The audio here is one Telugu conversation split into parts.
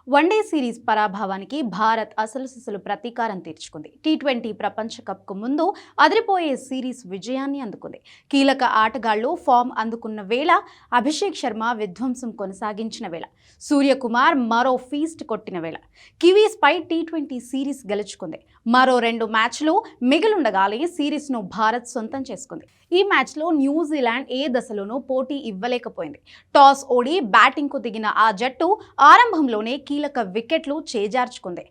వన్డే సిరీస్ పరాభవానికి భారత్ అసలు ప్రతీకారం తీర్చుకుంది. టీ20 ప్రపంచ కప్కు ముందు అదిరిపోయే సిరీస్ విజయాన్ని అందుకుంది. కీలక ఆటగాళ్లు ఫామ్ అందుకున్న వేళ, అభిషేక్ శర్మ విధ్వంసం కొనసాగించిన వేళ, సూర్యకుమార్ మరో ఫీస్ట్ కొట్టిన వేళ కివీస్ పై టీ20 సిరీస్ గెలుచుకుంది. మరో 2 మ్యాచ్లు మిగిలుండగానే సిరీస్ను భారత్ సొంతం చేసుకుంది. ఈ మ్యాచ్లో న్యూజిలాండ్ ఏ దశలోనూ పోటీ ఇవ్వలేకపోయింది. టాస్ ఓడి బ్యాటింగ్కు దిగిన ఆ జట్టు ఆరంభంలోనే కీలక వికెట్లు చేజార్చుకుంది.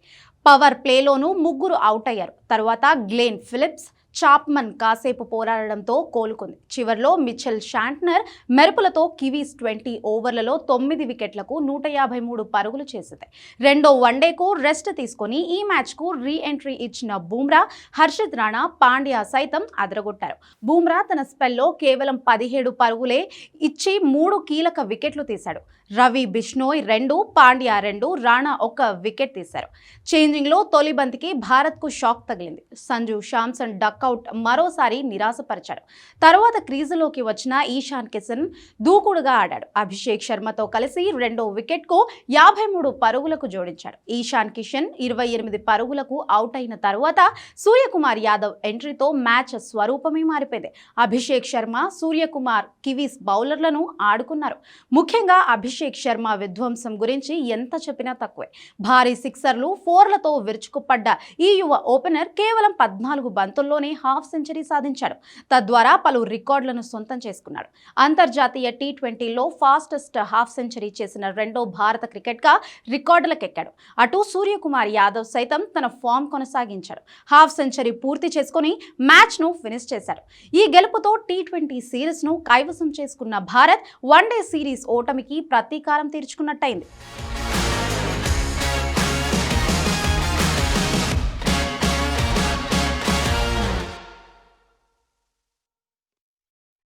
పవర్ ప్లేలోనూ 3 అవుట్ అయ్యారు. తర్వాత గ్లెన్ ఫిలిప్స్, చాప్మన్ కాసేపు పోరాడడంతో కోలుకుంది. చివర్లో మిచెల్ శాంట్నర్ మెరుపులతో కివీస్ 20 ఓవర్లలో 9 వికెట్లకు 153 పరుగులు చేసింది. రెండో వన్డేకు రెస్ట్ తీసుకుని ఈ మ్యాచ్కు రీ ఎంట్రీ ఇచ్చిన బుమ్రా, హర్షిత్ రాణా, పాండ్యా సైతం అదరగొట్టారు. బుమ్రా తన స్పెల్లో కేవలం 17 పరుగులే ఇచ్చి 3 కీలక వికెట్లు తీశాడు. రవి బిష్నోయ్ 2, పాండ్యా 2, రాణా 1 వికెట్ తీశారు. చేంజింగ్లో తొలి బంతికి భారత్కు షాక్ తగిలింది. సంజు శాంసన్ డక్అవుట్ మరోసారి నిరాశపరిచాడు. తర్వాత క్రీజులోకి వచ్చిన ఈశాన్ కిషన్ దూకుడుగా ఆడాడు. అభిషేక్ శర్మతో కలిసి రెండో వికెట్కు 53 పరుగులకు జోడించాడు. ఈశాన్ కిషన్ 28 పరుగులకు అవుట్ అయిన తర్వాత సూర్యకుమార్ యాదవ్ ఎంట్రీతో మ్యాచ్ స్వరూపమే మారిపోయింది. అభిషేక్ శర్మ, సూర్యకుమార్ కివీస్ బౌలర్లను ఆడుకున్నారు. ముఖ్యంగా అభిషేక్ శర్మ విధ్వంసం గురించి ఎంత చెప్పినా తక్కువే. భారీ సిక్సర్లు, 4లతో విరుచుకుపడ్డ ఈ యువ ఓపెనర్ కేవలం 14 బంతుల్లోనే హాఫ్ సెంచరీ సాధించాడు. తద్వారా పలు రికార్డులను సొంతం చేసుకున్నాడు. అంతర్జాతీయ టీ20లో ఫాస్టెస్ట్ హాఫ్ సెంచరీ చేసిన రెండో భారత క్రికెట్గా రికార్డులకెక్కాడు. అటు సూర్యకుమార్ యాదవ్ సైతం తన ఫామ్ కొనసాగించాడు. హాఫ్ సెంచరీ పూర్తి చేసుకుని మ్యాచ్ను ఫినిష్ చేశాడు. ఈ గెలుపుతో టీ20 సిరీస్ను కైవసం చేసుకున్న భారత్ వన్డే సిరీస్ ఓటమికి ప్రతీకారం తీర్చుకున్నట్టయింది.